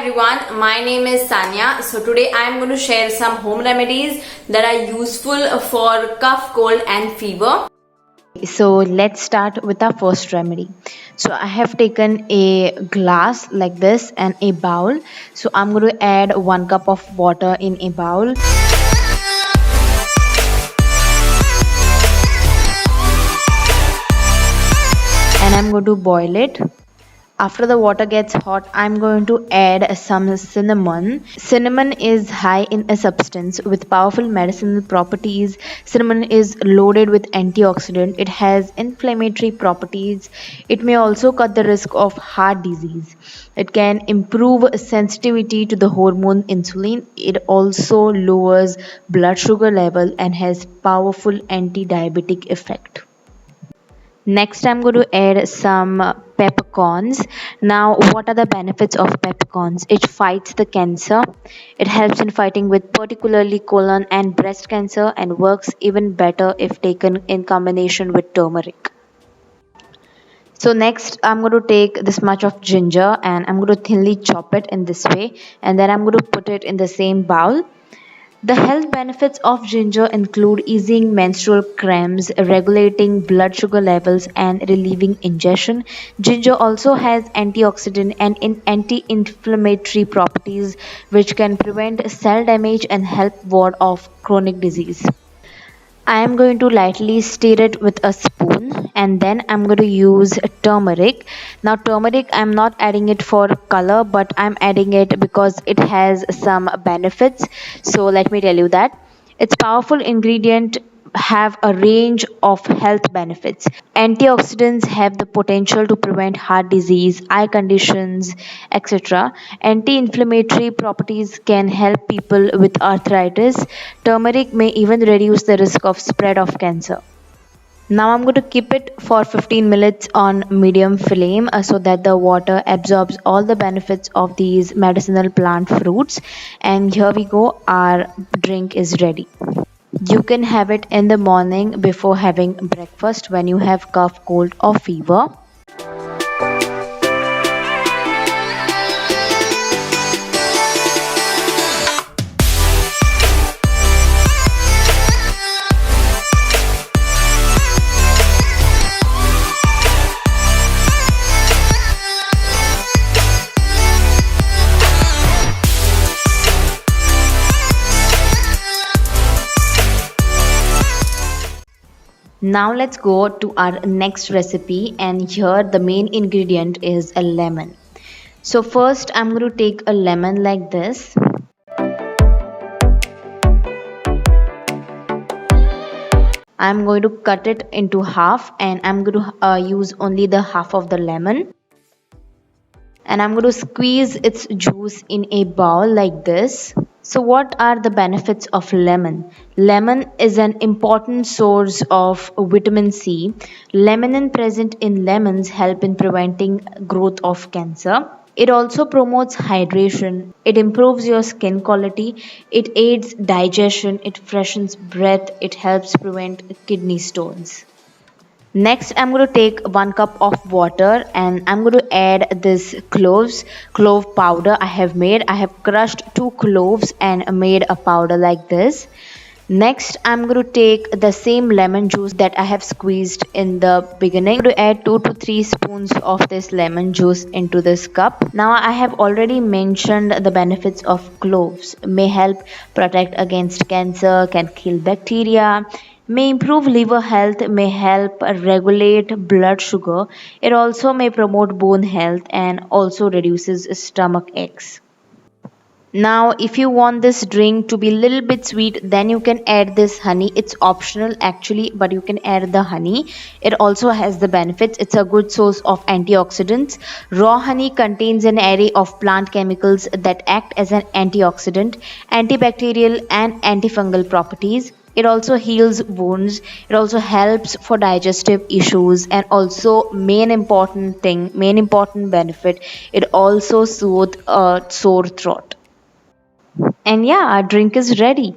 everyone, my name is Sanya. So today I am going to share some home remedies that are useful for cough, cold and fever. So let's start with our first remedy. So I have taken a glass like this and a bowl. So I'm going to add 1 cup of water in a bowl. And I'm going to boil it. After the water gets hot, I'm going to add some cinnamon. Cinnamon is high in a substance with powerful medicinal properties. Cinnamon is loaded with antioxidant. It has inflammatory properties. It may also cut the risk of heart disease. It can improve sensitivity to the hormone insulin. It also lowers blood sugar level and has powerful anti-diabetic effect. Next, I'm going to add some peppercorns. Now, what are the benefits of peppercorns? It fights the cancer. It helps in fighting with particularly colon and breast cancer and works even better if taken in combination with turmeric. So next, I'm going to take this much of ginger and I'm going to thinly chop it in this way, and then I'm going to put it in the same bowl. The health benefits of ginger include easing menstrual cramps, regulating blood sugar levels, and relieving indigestion. Ginger also has antioxidant and anti-inflammatory properties which can prevent cell damage and help ward off chronic disease. I am going to lightly stir it with a spoon, and then I'm going to use turmeric. Now turmeric, I'm not adding it for color, but I'm adding it because it has some benefits. So let me tell you that its powerful ingredient have a range of health benefits. Antioxidants have the potential to prevent heart disease, eye conditions, etc. Anti-inflammatory properties can help people with arthritis. Turmeric may even reduce the risk of spread of cancer. Now I'm going to keep it for 15 minutes on medium flame so that the water absorbs all the benefits of these medicinal plant fruits. And here we go, our drink is ready. You can have it in the morning before having breakfast when you have cough, cold or fever. Now let's go to our next recipe, and here the main ingredient is a lemon. So first I'm going to take a lemon like this. I'm going to cut it into half, and I'm going to use only the half of the lemon. And I'm going to squeeze its juice in a bowl like this. So what are the benefits of lemon? Lemon is an important source of vitamin C. Lemon present in lemons help in preventing growth of cancer. It also promotes hydration. It improves your skin quality. It aids digestion. It freshens breath. It helps prevent kidney stones. Next, I'm going to take 1 cup of water and I'm going to add this clove powder I have made. I have crushed 2 cloves and made a powder like this. Next, I'm going to take the same lemon juice that I have squeezed in the beginning. I'm going to add 2 to 3 spoons of this lemon juice into this cup. Now, I have already mentioned the benefits of cloves. May help protect against cancer, can kill bacteria, may improve liver health, may help regulate blood sugar. It also may promote bone health and also reduces stomach aches. Now if you want this drink to be a little bit sweet, then you can add this honey. It's optional actually, but you can add the honey. It also has the benefits. It's a good source of antioxidants. Raw honey contains an array of plant chemicals that act as an antioxidant, antibacterial and antifungal properties. It also heals wounds. It also helps for digestive issues, and also main important benefit, it also soothes a sore throat. And yeah, our drink is ready.